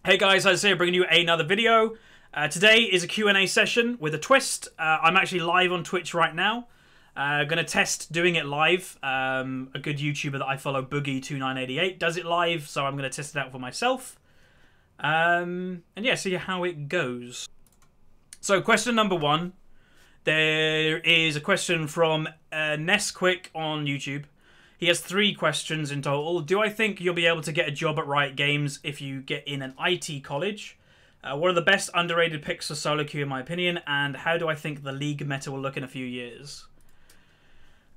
Hey guys, Huzzy here, bringing you another video. Today is a Q&A session with a twist. I'm actually live on Twitch right now. Gonna test doing it live. A good YouTuber that I follow, Boogie2988, does it live, so I'm gonna test it out for myself. And yeah, see how it goes. So question number one. There is a question from Nesquick on YouTube. He has 3 questions in total. Do I think you'll be able to get a job at Riot Games if you get in an IT college? What are the best underrated picks for solo queue in my opinion? And how do I think the league meta will look in a few years?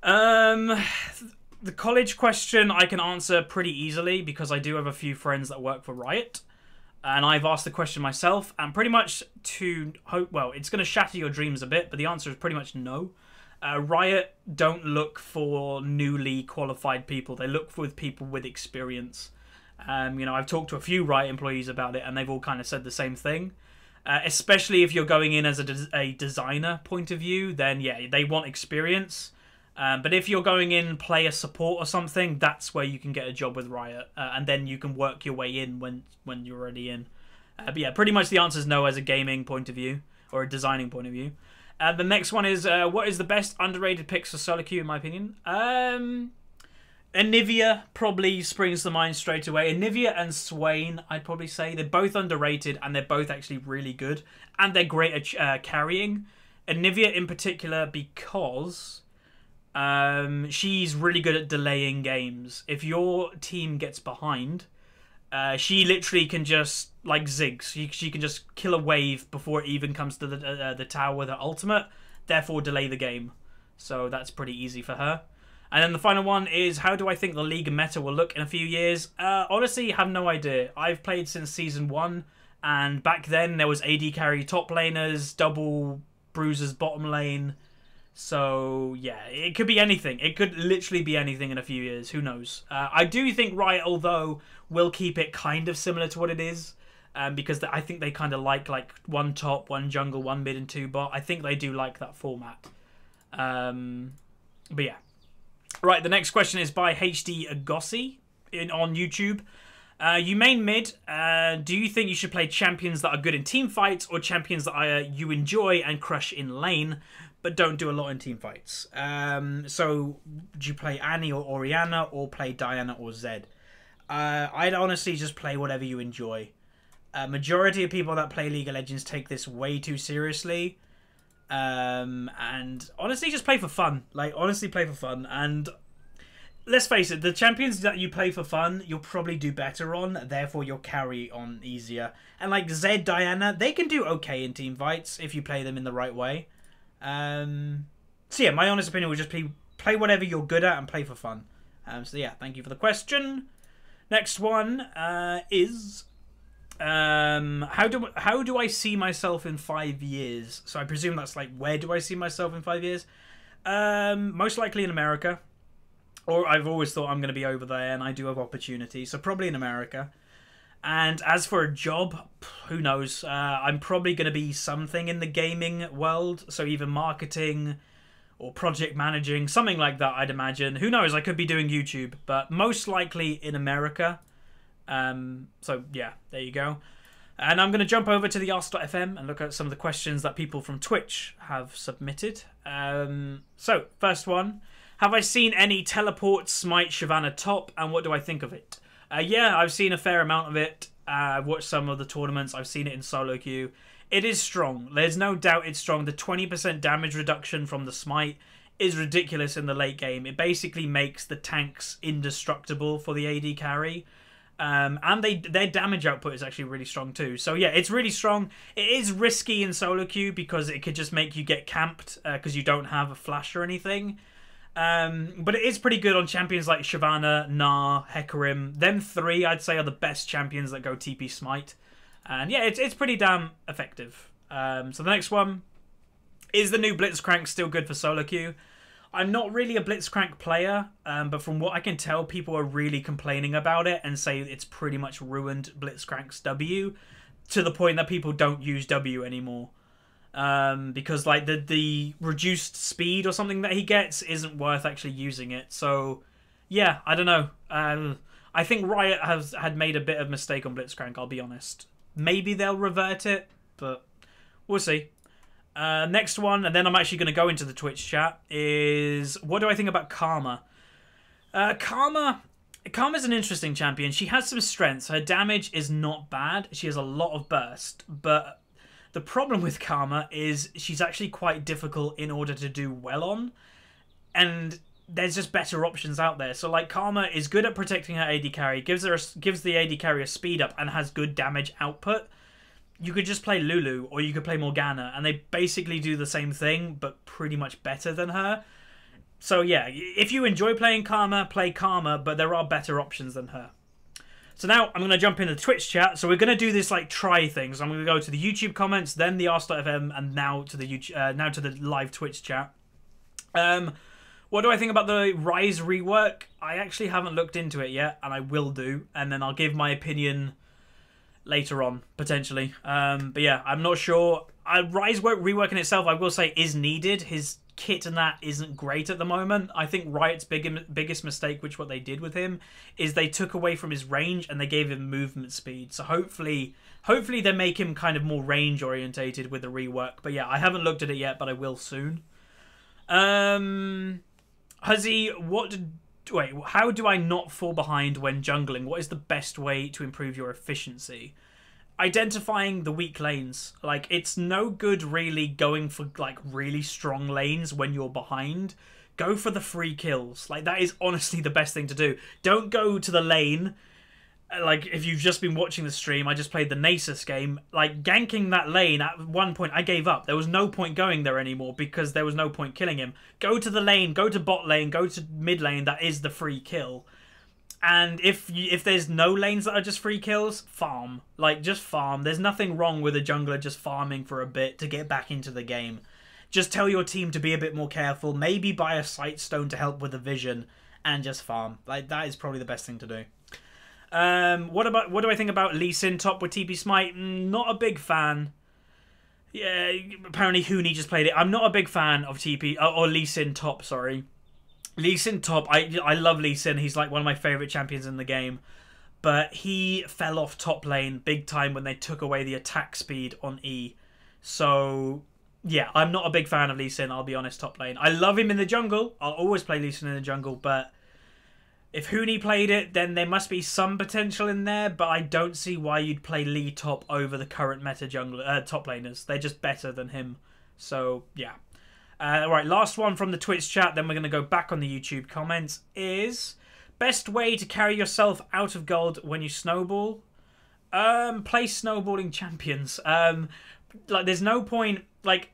The college question I can answer pretty easily because I do have a few friends that work for Riot. And I've asked the question myself. And pretty much to hope, well, it's going to shatter your dreams a bit, but the answer is pretty much no. Riot don't look for newly qualified people. They look for people with experience. You know, I've talked to a few Riot employees about it, and they've all kind of said the same thing. Especially if you're going in as a designer point of view, then yeah, they want experience. But if you're going in player support or something, that's where you can get a job with Riot, and then you can work your way in when you're already in. But yeah, pretty much the answer is no as a gaming point of view or a designing point of view. The next one is, what is the best underrated picks for solo queue in my opinion? Anivia probably springs to mind straight away. Anivia and Swain, I'd probably say. They're both underrated and they're both actually really good. And they're great at carrying. Anivia in particular because she's really good at delaying games. If your team gets behind, she literally can just, like Ziggs, she can just kill a wave before it even comes to the tower with her ultimate, therefore delay the game. So that's pretty easy for her. And then the final one is, how do I think the league meta will look in a few years? Honestly, have no idea. I've played since Season 1, and back then there was AD carry top laners, double bruisers bottom lane. So, yeah, it could be anything. It could literally be anything in a few years. Who knows? I do think Riot, although, will keep it kind of similar to what it is. Because I think they kind of like one top, one jungle, one mid, and 2 bot. I think they do like that format. But yeah. Right, the next question is by HD Agossi on YouTube. You main mid. Do you think you should play champions that are good in team fights or champions that you enjoy and crush in lane, but don't do a lot in team fights? So, do you play Annie or Orianna or play Diana or Zed? I'd honestly just play whatever you enjoy. Majority of people that play League of Legends take this way too seriously. And honestly, just play for fun. Like, honestly, play for fun. And let's face it, the champions that you play for fun, you'll probably do better on. Therefore, you'll carry on easier. And like Zed, Diana, they can do okay in team fights if you play them in the right way. So yeah, my honest opinion would just be play whatever you're good at and play for fun. So yeah, thank you for the question. Next one is how do I see myself in 5 years? So I presume that's like, where do I see myself in 5 years? Most likely in America, or I've always thought I'm going to be over there, and I do have opportunities, so probably in America. And as for a job, who knows? I'm probably going to be something in the gaming world, so either marketing or project managing, something like that, I'd imagine. Who knows? I could be doing YouTube, but most likely in America. So yeah, there you go. And I'm going to jump over to the Ask.fm and look at some of the questions that people from Twitch have submitted. So, first one. Have I seen any teleport smite Shyvana top, and what do I think of it? Yeah, I've seen a fair amount of it. I've watched some of the tournaments. I've seen it in solo queue. It is strong. There's no doubt it's strong. The 20% damage reduction from the smite is ridiculous in the late game. It basically makes the tanks indestructible for the AD carry. And their damage output is actually really strong too. So yeah, it's really strong. It is risky in solo queue because it could just make you get camped because you don't have a flash or anything. But it is pretty good on champions like Shyvana, Gnar, Hecarim. Them 3, I'd say, are the best champions that go TP Smite. And yeah, it's pretty damn effective. So the next one. Is the new Blitzcrank still good for solo queue? I'm not really a Blitzcrank player, but from what I can tell, people are really complaining about it and say it's pretty much ruined Blitzcrank's W to the point that people don't use W anymore. Because like the reduced speed or something that he gets isn't worth actually using it. So yeah, I don't know. I think Riot had made a bit of mistake on Blitzcrank, I'll be honest. maybe they'll revert it, but we'll see. Next one, and then I'm actually going to go into the Twitch chat, is what do I think about Karma? Karma's an interesting champion. She has some strengths. Her damage is not bad. She has a lot of burst, but the problem with Karma is she's actually quite difficult in order to do well on, and there's just better options out there. So like Karma is good at protecting her AD carry, gives the AD carry a speed up, and has good damage output. You could just play Lulu, or you could play Morgana, and they basically do the same thing, but pretty much better than her. So yeah, if you enjoy playing Karma, play Karma, but there are better options than her. So now I'm going to jump into the Twitch chat. So we're going to do this like try thing. So I'm going to go to the YouTube comments, then the r.fm, and now to the live Twitch chat. What do I think about the Ryze rework? I actually haven't looked into it yet, and I will do, and then I'll give my opinion later on, potentially. But yeah, I'm not sure. Ryze rework in itself, I will say, is needed. His kit and that isn't great at the moment. I think Riot's biggest mistake, which what they did with him, is they took away from his range and they gave him movement speed. So hopefully they make him kind of more range orientated with the rework. But yeah, I haven't looked at it yet, but I will soon. Huzzy, how do I not fall behind when jungling? What is the best way to improve your efficiency? Identifying the weak lanes. Like, it's no good really going for like really strong lanes when you're behind. Go for the free kills. Like, that is honestly the best thing to do. Don't go to the lane. Like, if you've just been watching the stream, I just played the Nasus game. Like, ganking that lane, at one point, I gave up. There was no point going there anymore because there was no point killing him. Go to the lane, go to bot lane, go to mid lane. That is the free kill. And if there's no lanes that are just free kills, farm. Like, just farm. There's nothing wrong with a jungler just farming for a bit to get back into the game. Just tell your team to be a bit more careful. Maybe buy a sightstone to help with the vision. And just farm. Like, that is probably the best thing to do. What do I think about Lee Sin top with TP Smite? Not a big fan. Yeah, apparently Hooney just played it. I'm not a big fan of TP or Lee Sin top, sorry. Lee Sin top, I love Lee Sin. He's like one of my favourite champions in the game. But he fell off top lane big time when they took away the attack speed on E. So, yeah, I'm not a big fan of Lee Sin, I'll be honest, top lane. I love him in the jungle. I'll always play Lee Sin in the jungle, but if Hooney played it, then there must be some potential in there, but I don't see why you'd play Lee top over the current meta jungler, top laners. They're just better than him. So, yeah. Alright, last one from the Twitch chat, then we're going to go back on the YouTube comments, is best way to carry yourself out of gold when you snowball? Play snowballing champions. Like, there's no point, like,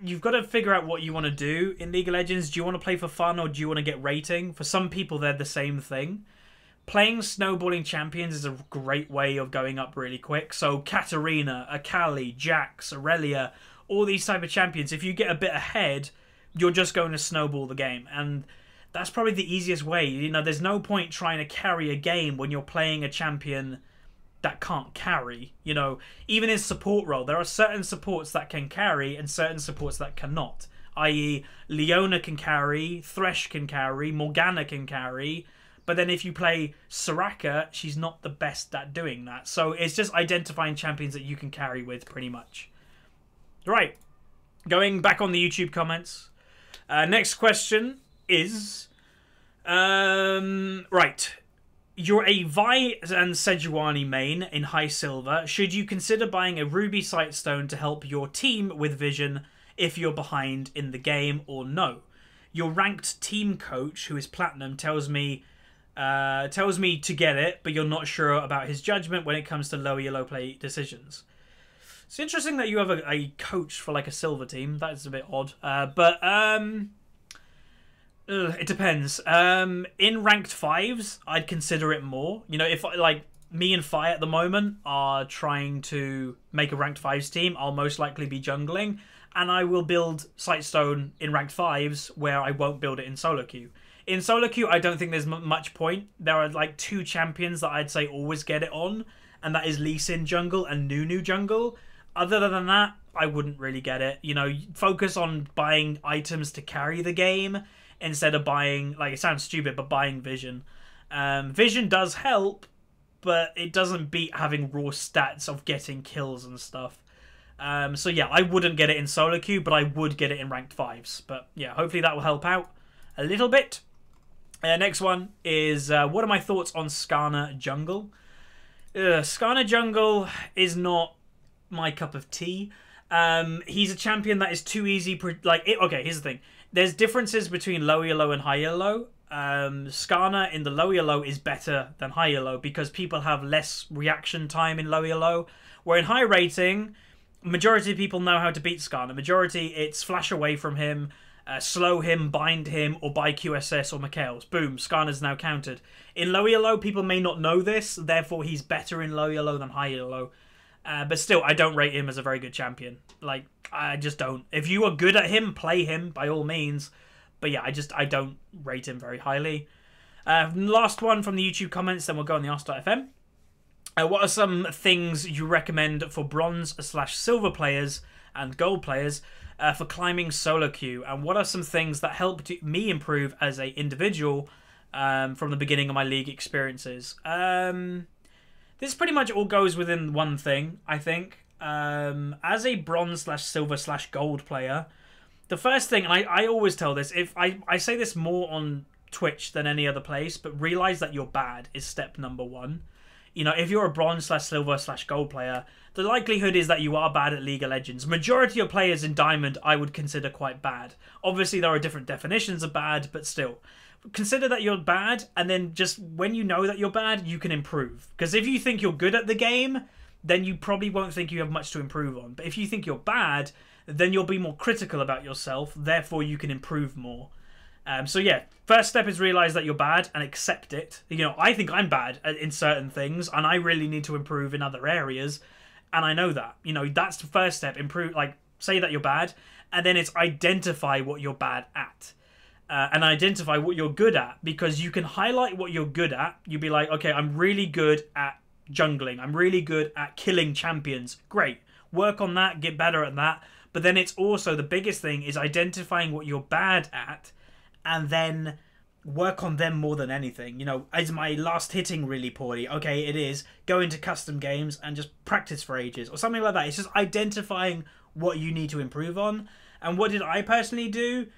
you've got to figure out what you want to do in League of Legends. Do you want to play for fun or do you want to get rating? For some people, they're the same thing. Playing snowballing champions is a great way of going up really quick. So Katarina, Akali, Jax, Aurelia, all these type of champions, if you get a bit ahead, you're just going to snowball the game. And that's probably the easiest way. You know, there's no point trying to carry a game when you're playing a champion that can't carry. You know, even in support role, there are certain supports that can carry and certain supports that cannot. I.e., Leona can carry, Thresh can carry, Morgana can carry, but then if you play Soraka, she's not the best at doing that. So it's just identifying champions that you can carry with, pretty much. Right, going back on the YouTube comments. Next question is, right, you're a Vi and Sejuani main in high silver. Should you consider buying a ruby sightstone to help your team with vision if you're behind in the game, or no? Your ranked team coach, who is platinum, tells me to get it, but you're not sure about his judgment when it comes to low yellow play decisions. It's interesting that you have a coach for like a silver team. That's a bit odd. But it depends. In ranked 5s, I'd consider it more. You know, if like me and Fi at the moment are trying to make a ranked 5s team, I'll most likely be jungling. And I will build Sightstone in ranked 5s where I won't build it in solo queue. In solo queue, I don't think there's much point. There are like 2 champions that I'd say always get it on. And that is Lee Sin jungle and Nunu jungle. Other than that, I wouldn't really get it. You know, focus on buying items to carry the game instead of buying, like, it sounds stupid, but buying vision. Vision does help, but it doesn't beat having raw stats of getting kills and stuff. So yeah, I wouldn't get it in solo queue, but I would get it in ranked 5s. But yeah, hopefully that will help out a little bit. Next one is, what are my thoughts on Skarner jungle? Skarner jungle is not my cup of tea. He's a champion that is too easy. Okay, here's the thing. There's differences between low elo and high elo. Skarner in the low elo is better than high elo because people have less reaction time in low elo. Where in high rating, majority of people know how to beat Skarner. Majority, it's flash away from him, slow him, bind him, or buy QSS or Mikhail's. Boom, Skarner's now countered. In low elo, people may not know this, therefore he's better in low elo than high elo. But still, I don't rate him as a very good champion. Like, I just don't. If you are good at him, play him, by all means. But yeah, I don't rate him very highly. Last one from the YouTube comments, then we'll go on the Ask.fm. What are some things you recommend for bronze/silver players and gold players for climbing solo queue? And what are some things that helped me improve as an individual from the beginning of my league experiences? This pretty much all goes within one thing, I think. As a bronze/silver/gold player, the first thing, and I always tell this, if I say this more on Twitch than any other place, but realize that you're bad is step number one. You know, if you're a bronze/silver/gold player, the likelihood is that you are bad at League of Legends. Majority of players in Diamond I would consider quite bad. Obviously, there are different definitions of bad, but still. Consider that you're bad, and then just when you know that you're bad, you can improve. Because if you think you're good at the game, then you probably won't think you have much to improve on. But if you think you're bad, then you'll be more critical about yourself, therefore you can improve more. So yeah, first step is realize that you're bad and accept it. You know, I think I'm bad in certain things, and I really need to improve in other areas, and I know that. You know, that's the first step. Improve, like, say that you're bad, and then it's identify what you're bad at. And identify what you're good at, because you can highlight what you're good at. You'll be like, okay, I'm really good at jungling. I'm really good at killing champions. Great. Work on that, get better at that. But then it's also, the biggest thing is identifying what you're bad at and then work on them more than anything. You know, is my last hitting really poorly? Okay, it is. Go into custom games and just practice for ages or something like that. It's just identifying what you need to improve on. And what did I personally do?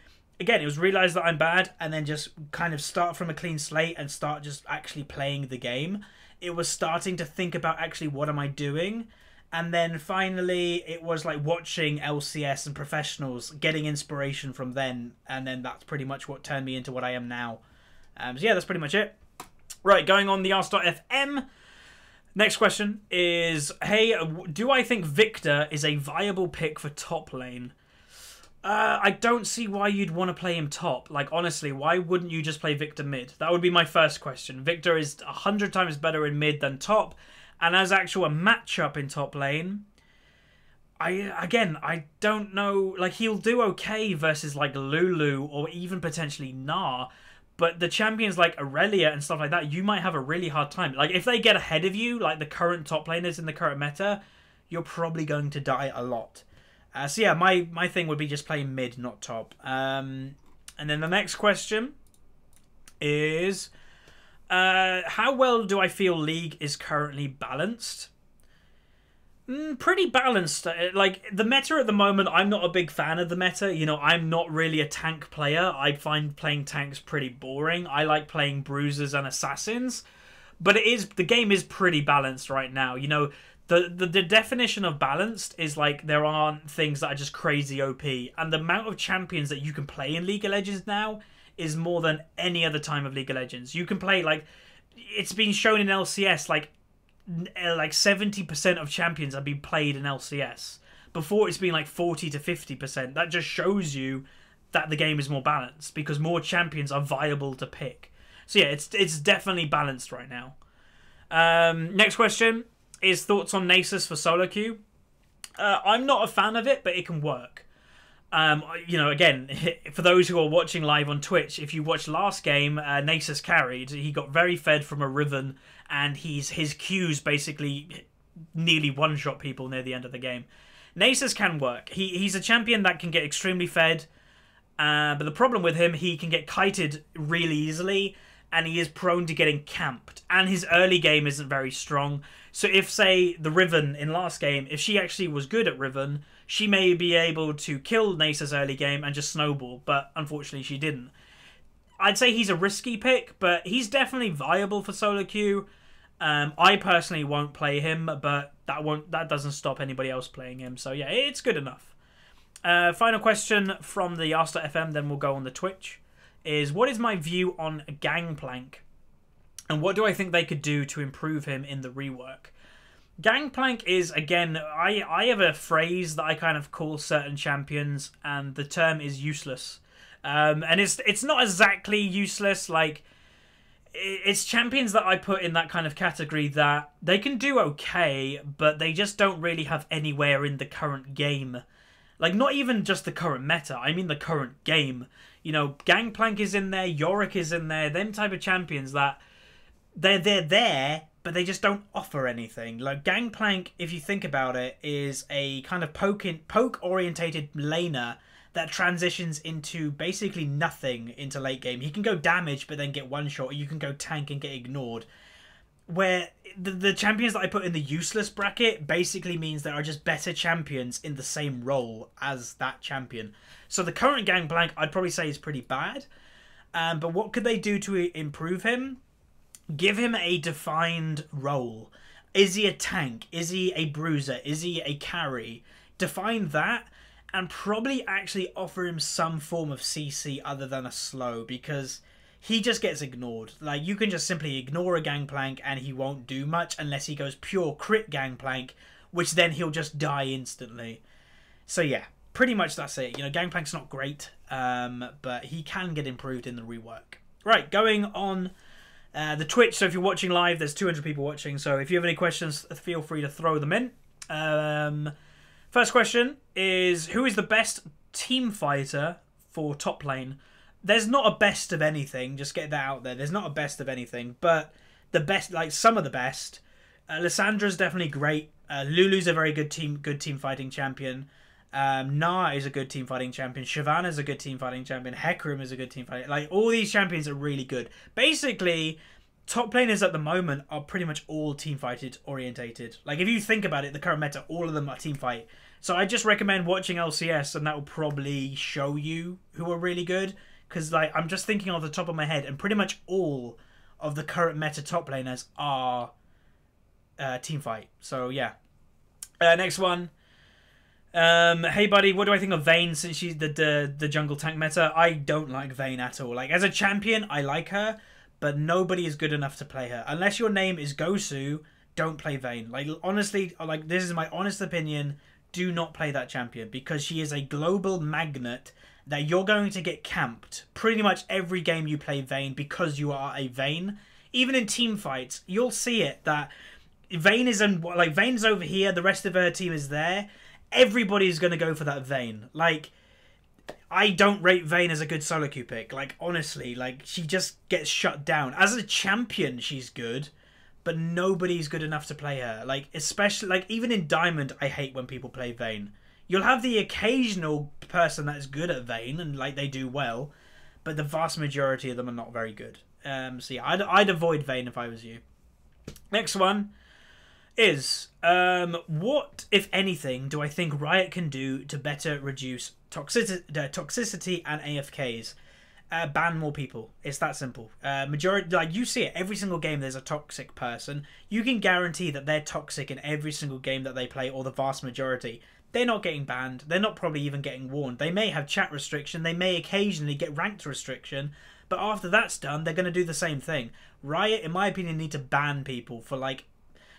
Again, it was realize that I'm bad and then just kind of start from a clean slate and start just actually playing the game. It was starting to think about actually what am I doing? And then finally it was like watching LCS and professionals, getting inspiration from then. And then that's pretty much what turned me into what I am now. So yeah, that's pretty much it. Right, going on the Ask.fm. Next question is, hey, do I think Victor is a viable pick for top lane? I don't see why you'd want to play him top. Like, honestly, why wouldn't you just play Victor mid? That would be my first question. Victor is 100 times better in mid than top. And as actual a matchup in top lane, I don't know. Like, he'll do okay versus, like, Lulu or even potentially Gnar. But the champions like Aurelia and stuff like that, you might have a really hard time. Like, if they get ahead of you, like the current top laners in the current meta, you're probably going to die a lot. So yeah, my thing would be just playing mid, not top. And then the next question is, how well do I feel League is currently balanced? Pretty balanced. Like, the meta at the moment, I'm not a big fan of the meta. You know, I'm not really a tank player. I find playing tanks pretty boring. I like playing bruisers and assassins. But the game is pretty balanced right now. You know, the definition of balanced is like there aren't things that are just crazy OP. And the amount of champions that you can play in League of Legends now is more than any other time of League of Legends. You can play, like, it's been shown in LCS, like 70% of champions have been played in LCS. Before, it's been like 40 to 50%. That just shows you that the game is more balanced because more champions are viable to pick. So yeah, it's definitely balanced right now. Next question is thoughts on Nasus for solo queue. I'm not a fan of it, but it can work. You know, again, for those who are watching live on Twitch, if you watched last game, Nasus carried. He got very fed from a Riven, and his Qs basically nearly one-shot people near the end of the game. Nasus can work. He's a champion that can get extremely fed, but the problem with him, he can get kited really easily, and he is prone to getting camped, and his early game isn't very strong. So if, say, the Riven in last game, if she actually was good at Riven, she may be able to kill Nasa's early game and just snowball, but unfortunately she didn't. I'd say he's a risky pick, but he's definitely viable for solo queue. I personally won't play him, but that doesn't stop anybody else playing him. So yeah, it's good enough. Final question from the Ask.fm, then we'll go on the Twitch, is what is my view on Gangplank? And what do I think they could do to improve him in the rework? Gangplank is, again, I have a phrase that I kind of call certain champions, and the term is useless. And it's not exactly useless, like, it's champions that I put in that kind of category that they can do okay, but they just don't really have anywhere in the current game. Like, not even just the current meta, I mean the current game. You know, Gangplank is in there, Yorick is in there, them type of champions that they're there, but they just don't offer anything. Like, Gangplank, if you think about it, is a kind of poke-orientated laner that transitions into basically nothing into late game. He can go damage, but then get one-shot, or you can go tank and get ignored. Where the champions that I put in the useless bracket basically means there are just better champions in the same role as that champion. So the current Gangplank, I'd probably say, is pretty bad. But what could they do to improve him? Give him a defined role. Is he a tank? Is he a bruiser? Is he a carry? Define that, and probably actually offer him some form of CC other than a slow, because he just gets ignored. Like, you can just simply ignore a Gangplank and he won't do much unless he goes pure crit Gangplank, which then he'll just die instantly. So yeah, pretty much that's it. You know, Gangplank's not great, but he can get improved in the rework. Right, going on the Twitch. So if you're watching live, there's 200 people watching. So if you have any questions, feel free to throw them in. First question is, who is the best team fighter for top lane? There's not a best of anything. Just get that out there. There's not a best of anything, but the best, like some of the best. Lyssandra's definitely great. Lulu's a very good team fighting champion. Na is a good team fighting champion. Shyvana's a good team fighting champion. Hecarim is a good team fighting. Like, all these champions are really good. Basically, top laners at the moment are pretty much all team fighted orientated. Like, if you think about it, the current meta, all of them are team fight. So I just recommend watching LCS, and that will probably show you who are really good. Because, like, I'm just thinking off the top of my head, and pretty much all of the current meta top laners are team fight. So yeah. Next one. Hey buddy, what do I think of Vayne since she's the jungle tank meta? I don't like Vayne at all. Like, as a champion, I like her, but nobody is good enough to play her. Unless your name is Gosu, don't play Vayne. Like, honestly, like, this is my honest opinion, do not play that champion, because she is a global magnet that you're going to get camped pretty much every game you play Vayne because you are a Vayne. Even in team fights, you'll see it, that Vayne is like, Vayne's over here, the rest of her team is there. Everybody's going to go for that Vayne. Like, I don't rate Vayne as a good solo queue pick. Like, honestly, like, she just gets shut down. As a champion, she's good, but nobody's good enough to play her. Like, especially, like, even in Diamond, I hate when people play Vayne. You'll have the occasional person that's good at Vayne, and, like, they do well, but the vast majority of them are not very good. So yeah, I'd avoid Vayne if I was you. Next one is, what, if anything, do I think Riot can do to better reduce toxicity and AFKs? Ban more people. It's that simple. Majority, like, you see it every single game, there's a toxic person. You can guarantee that they're toxic in every single game that they play, or the vast majority. They're not getting banned. They're not probably even getting warned. They may have chat restriction. They may occasionally get ranked restriction. But after that's done, they're going to do the same thing. Riot, in my opinion, need to ban people for, like,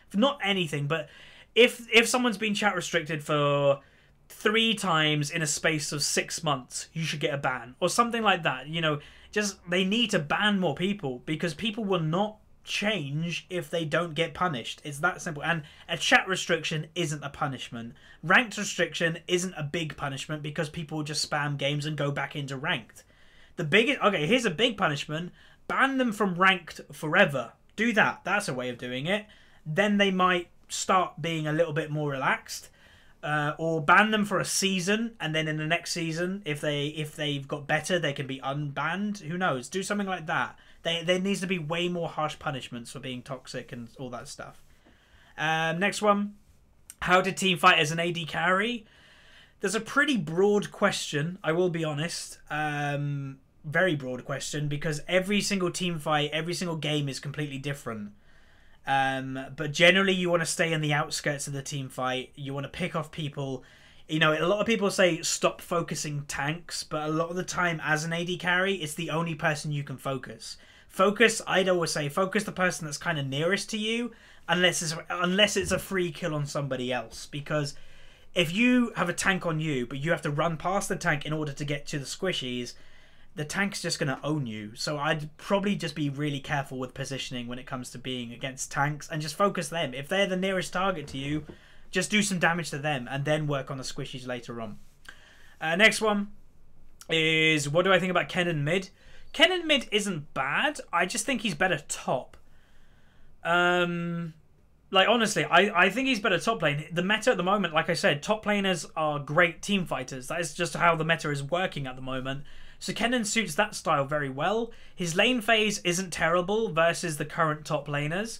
for not anything, but if someone's been chat restricted for 3 times in a space of 6 months, you should get a ban. Or something like that. You know, just, they need to ban more people, because people will not change if they don't get punished. It's that simple. And a chat restriction isn't a punishment. Ranked restriction isn't a big punishment, because people just spam games and go back into ranked. The biggest, okay, here's a big punishment: ban them from ranked forever. Do that. That's a way of doing it. Then they might start being a little bit more relaxed. Or ban them for a season, and then in the next season, if they've got better, they can be unbanned. Who knows? Do something like that There needs to be way more harsh punishments for being toxic and all that stuff. Next one. How did team fight as an AD carry? There's a pretty broad question, I will be honest. Very broad question, because every single team fight, every single game is completely different. But generally you want to stay in the outskirts of the team fight. You want to pick off people. You know, a lot of people say stop focusing tanks, but a lot of the time as an AD carry, it's the only person you can focus. I'd always say, focus the person that's kind of nearest to you, unless it's a free kill on somebody else. Because if you have a tank on you, but you have to run past the tank in order to get to the squishies, the tank's just going to own you. So I'd probably just be really careful with positioning when it comes to being against tanks, and just focus them. If they're the nearest target to you, just do some damage to them and then work on the squishies later on. Next one is, what do I think about Kennen mid? Kennen mid isn't bad. I just think he's better top. Like, honestly, I think he's better top lane. The meta at the moment, like I said, top laners are great team fighters. That is just how the meta is working at the moment. So Kennen suits that style very well. His lane phase isn't terrible versus the current top laners.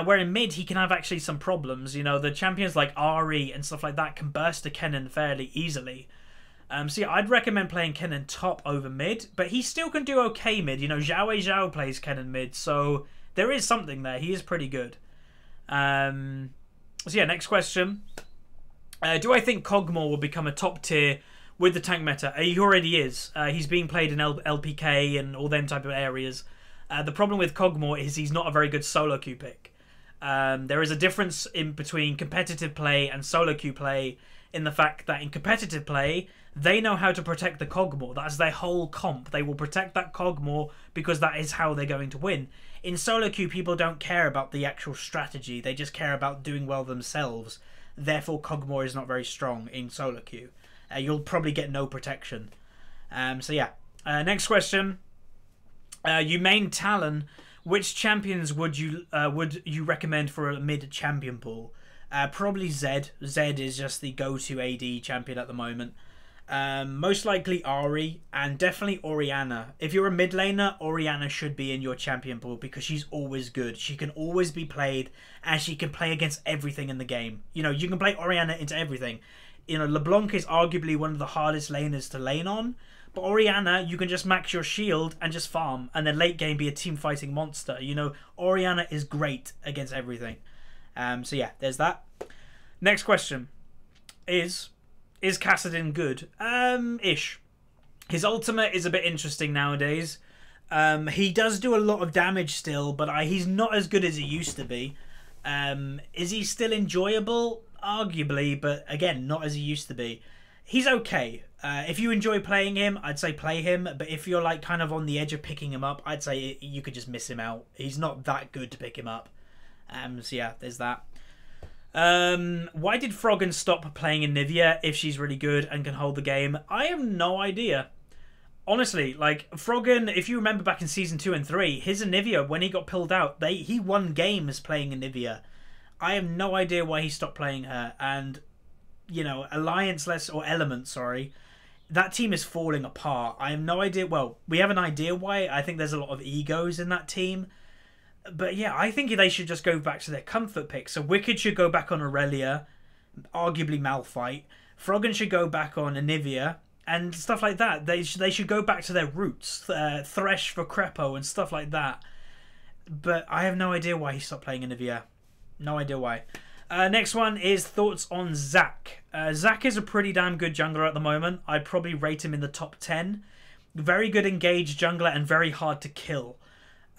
Where in mid, he can have actually some problems. You know, the champions like Ahri and stuff like that can burst to Kennen fairly easily. So yeah, I'd recommend playing Kennen top over mid. But he still can do okay mid. You know, Zhao plays Kennen mid. So there is something there. He is pretty good. So yeah, next question. Do I think Kog'Maw will become a top tier with the tank meta? He already is. He's being played in LPK and all them type of areas. The problem with Kog'Maw is he's not a very good solo queue pick. There is a difference in between competitive play and solo queue play, in the fact that in competitive play, they know how to protect the Kog'Maw. That's their whole comp. They will protect that Kog'Maw because that is how they're going to win. In solo queue, people don't care about the actual strategy. They just care about doing well themselves. Therefore, Kog'Maw is not very strong in solo queue. You'll probably get no protection. So yeah. Next question. You main Talon. Which champions would you recommend for a mid champion pool? Probably Zed. Zed is just the go-to AD champion at the moment. Most likely Ahri, and definitely Orianna. If you're a mid laner, Orianna should be in your champion pool because she's always good. She can always be played, and she can play against everything in the game. You know, you can play Orianna into everything. You know, LeBlanc is arguably one of the hardest laners to lane on. But Orianna, you can just max your shield and just farm, and then late game be a team fighting monster. You know, Orianna is great against everything. So yeah, there's that. Next question is Kassadin good? Ish. His ultimate is a bit interesting nowadays. He does do a lot of damage still, but he's not as good as he used to be. Is he still enjoyable? Arguably, but again, not as he used to be. He's okay. If you enjoy playing him, I'd say play him. But if you're like kind of on the edge of picking him up, I'd say you could just miss him out. He's not that good to pick him up. So yeah, there's that. Why did Froggen stop playing in Nivea if she's really good and can hold the game? I have no idea. Honestly, like Froggen, if you remember back in season 2 and 3, his Nivea, when he got pulled out, he won games playing in Nivea. I have no idea why he stopped playing her. And you know, Element, sorry, that team is falling apart. I have no idea. Well, we have an idea why. I think there's a lot of egos in that team. But yeah, I think they should just go back to their comfort pick. So Wicked should go back on Aurelia, arguably Malphite. Froggen should go back on Anivia, and stuff like that. They should go back to their roots. Thresh for Crepo and stuff like that. But I have no idea why he stopped playing Anivia. No idea why. Next one is thoughts on Zac. Zac is a pretty damn good jungler at the moment. I'd probably rate him in the top 10. Very good engaged jungler and very hard to kill.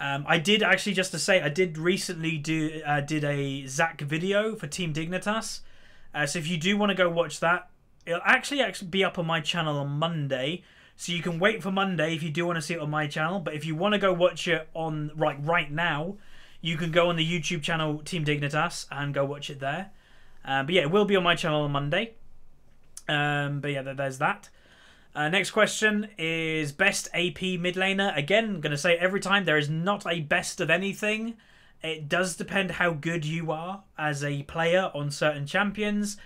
I did actually, just to say, I did recently did a Zac video for Team Dignitas. So if you do want to go watch that, it'll actually be up on my channel on Monday. So you can wait for Monday if you do want to see it on my channel. But if you want to go watch it on right now, you can go on the YouTube channel Team Dignitas and go watch it there. But yeah, it will be on my channel on Monday. But yeah, there's that. Next question is best AP mid laner. Again, I'm going to say every time, there is not a best of anything. It does depend how good you are as a player on certain champions.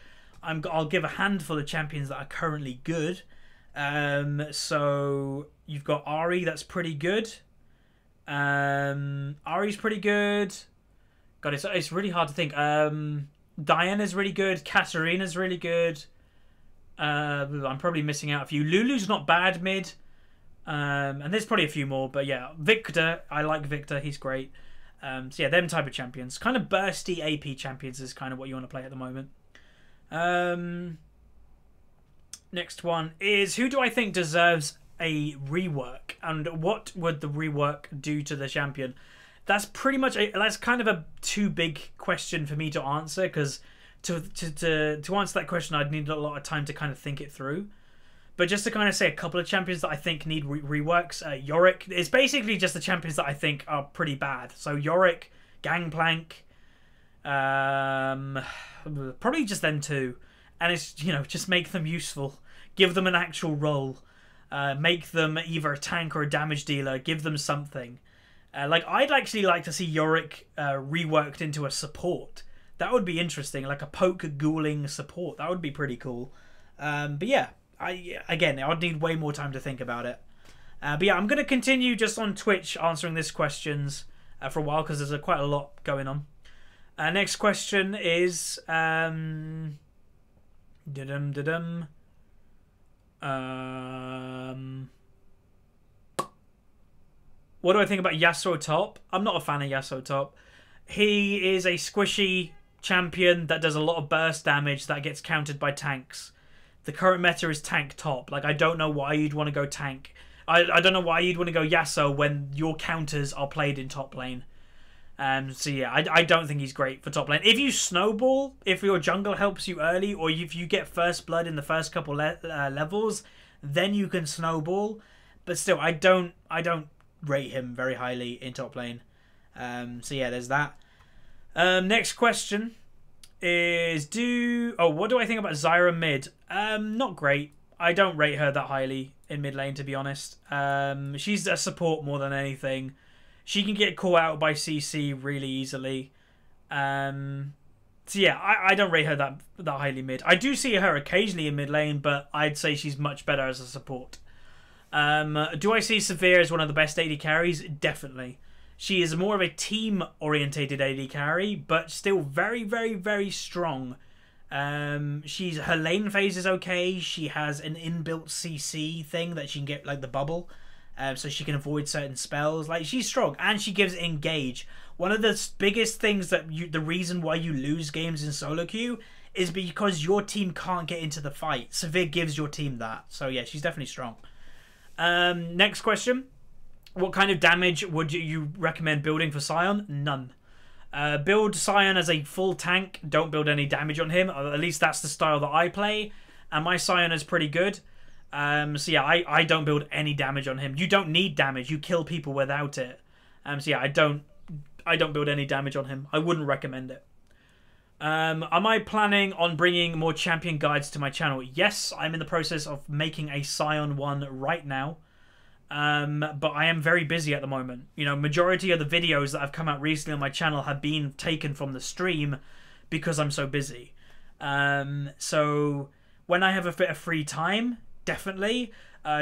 I'll give a handful of champions that are currently good. So you've got Ahri, that's pretty good. Ari's pretty good. God, it's really hard to think. Diana's really good. Katarina's really good. I'm probably missing out a few. Lulu's not bad mid. And there's probably a few more, but yeah, Victor. I like Victor. He's great. So yeah, them type of champions. Kind of bursty AP champions is kind of what you want to play at the moment. Next one is, who do I think deserves a rework, and what would the rework do to the champion? That's pretty much that's kind of a too big question for me to answer, because to answer that question I'd need a lot of time to kind of think it through. But just to kind of say a couple of champions that I think need reworks, Yorick is basically just the champions that I think are pretty bad. So Yorick, Gangplank, probably just them two, and it's, you know, just make them useful, give them an actual role, make them either a tank or a damage dealer, give them something. Like, I'd actually like to see Yorick reworked into a support. That would be interesting, like a poke ghouling support. That would be pretty cool. But yeah, I'd need way more time to think about it. But yeah, I'm going to continue just on Twitch answering these questions for a while, because there's quite a lot going on. Next question is... what do I think about Yasuo top? I'm not a fan of Yasuo top. He is a squishy champion that does a lot of burst damage that gets countered by tanks. The current meta is tank top. Like, I don't know why you'd want to go tank. I don't know why you'd want to go Yasuo when your counters are played in top lane. So yeah, I don't think he's great for top lane. If you snowball, if your jungle helps you early, or if you get first blood in the first couple levels, then you can snowball. But still, I don't rate him very highly in top lane. So yeah, there's that. Next question is, what do I think about Zyra mid? Not great. I don't rate her that highly in mid lane, to be honest. She's a support more than anything. She can get caught out by CC really easily. So yeah, I don't rate her that highly mid. I do see her occasionally in mid lane, but I'd say she's much better as a support. Do I see Severe as one of the best AD carries? Definitely. She is more of a team-orientated AD carry, but still very, very, very strong. Her lane phase is okay. She has an inbuilt CC thing that she can get, like the bubble, so she can avoid certain spells. Like, she's strong, and she gives engage. One of the biggest things that the reason why you lose games in solo queue is because your team can't get into the fight. Severe gives your team that. So yeah, she's definitely strong. Next question. What kind of damage would you recommend building for Sion? None. Build Sion as a full tank. Don't build any damage on him. At least that's the style that I play. And my Sion is pretty good. So yeah, I don't build any damage on him. You don't need damage. You kill people without it. So yeah, I don't build any damage on him. I wouldn't recommend it. Am I planning on bringing more champion guides to my channel? Yes, I'm in the process of making a Sion one right now. But I am very busy at the moment. You know, majority of the videos that have come out recently on my channel have been taken from the stream because I'm so busy. So when I have a bit of free time, definitely.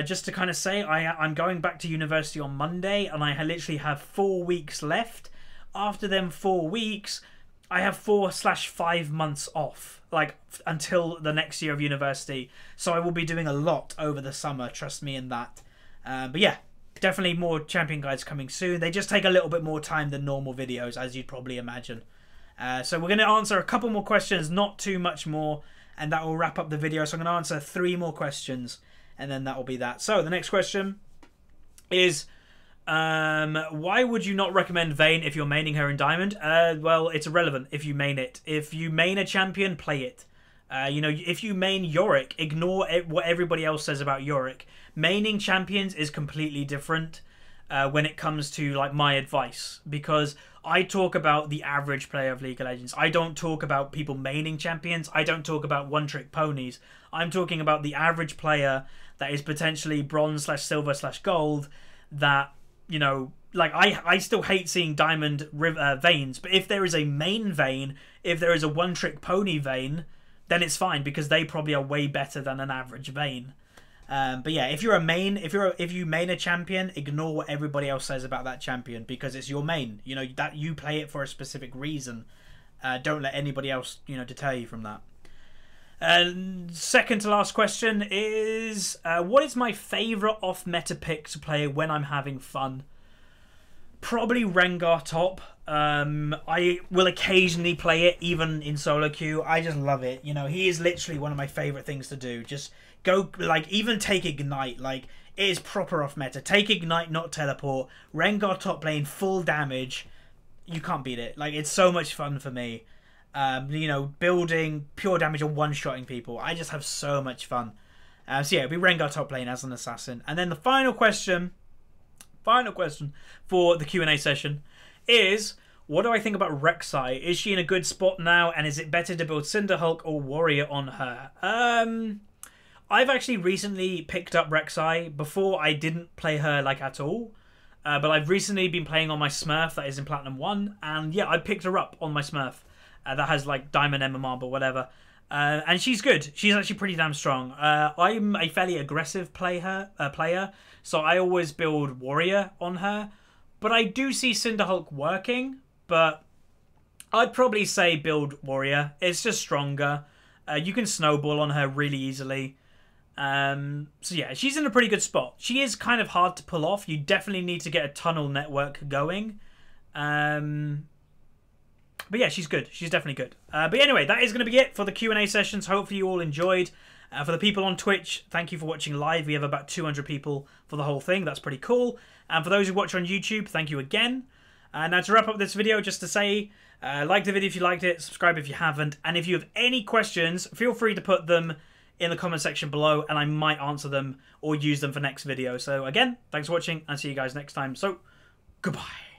Just to kind of say, I'm going back to university on Monday, and I literally have 4 weeks left. After them 4 weeks, I have 4/5 months off, like until the next year of university. So I will be doing a lot over the summer, trust me in that. But yeah, definitely more champion guides coming soon. They just take a little bit more time than normal videos, as you'd probably imagine. So we're going to answer a couple more questions, not too much more, and that will wrap up the video. So I'm going to answer 3 more questions, and then that will be that. So the next question is, why would you not recommend Vayne if you're maining her in Diamond? Well, it's irrelevant if you main it. If you main a champion, play it. You know, if you main Yorick, ignore what everybody else says about Yorick. Maining champions is completely different when it comes to, like, my advice, because I talk about the average player of League of Legends. I don't talk about people maining champions. I don't talk about one-trick ponies. I'm talking about the average player that is potentially bronze/silver/gold that, you know, like, I still hate seeing Diamond Vaynes, but if there is a main Vayne, if there is a one-trick pony Vayne, then it's fine, because they probably are way better than an average Vayne. But yeah, if you're a main, if you main a champion, ignore what everybody else says about that champion because it's your main. You know that you play it for a specific reason. Don't let anybody else, deter you from that. Second to last question is, what is my favourite off-meta pick to play when I'm having fun? Probably Rengar top. I will occasionally play it, even in solo queue. I just love it. He is literally one of my favourite things to do. Just go, even take Ignite. It is proper off-meta. Take Ignite, not teleport. Rengar top lane, full damage. You can't beat it. It's so much fun for me. Building pure damage and one-shotting people. I just have so much fun. So yeah, it'll be Rengar top lane as an assassin. And then the final question for the Q&A session is, what do I think about Rek'Sai? Is she in a good spot now, and is it better to build Cinderhulk or Warrior on her? I've actually recently picked up Rek'Sai. Before, I didn't play her at all. But I've recently been playing on my Smurf that is in Platinum 1, and yeah, I picked her up on my Smurf. That has Diamond MMR, but whatever. And she's good. She's actually pretty damn strong. I'm a fairly aggressive player, so I always build Warrior on her. But I do see Cinderhulk working, but I'd probably say build Warrior. It's just stronger. You can snowball on her really easily. So yeah, she's in a pretty good spot. She is kind of hard to pull off. You definitely need to get a tunnel network going. But yeah, she's good. She's definitely good. But anyway, that is going to be it for the Q&A sessions. Hopefully you all enjoyed. For the people on Twitch, thank you for watching live. We have about 200 people for the whole thing. That's pretty cool. And for those who watch on YouTube, thank you again. Now to wrap up this video, just to say, like the video if you liked it, subscribe if you haven't. And if you have any questions, feel free to put them in the comment section below and I might answer them or use them for next video. So again, thanks for watching and see you guys next time. So, goodbye.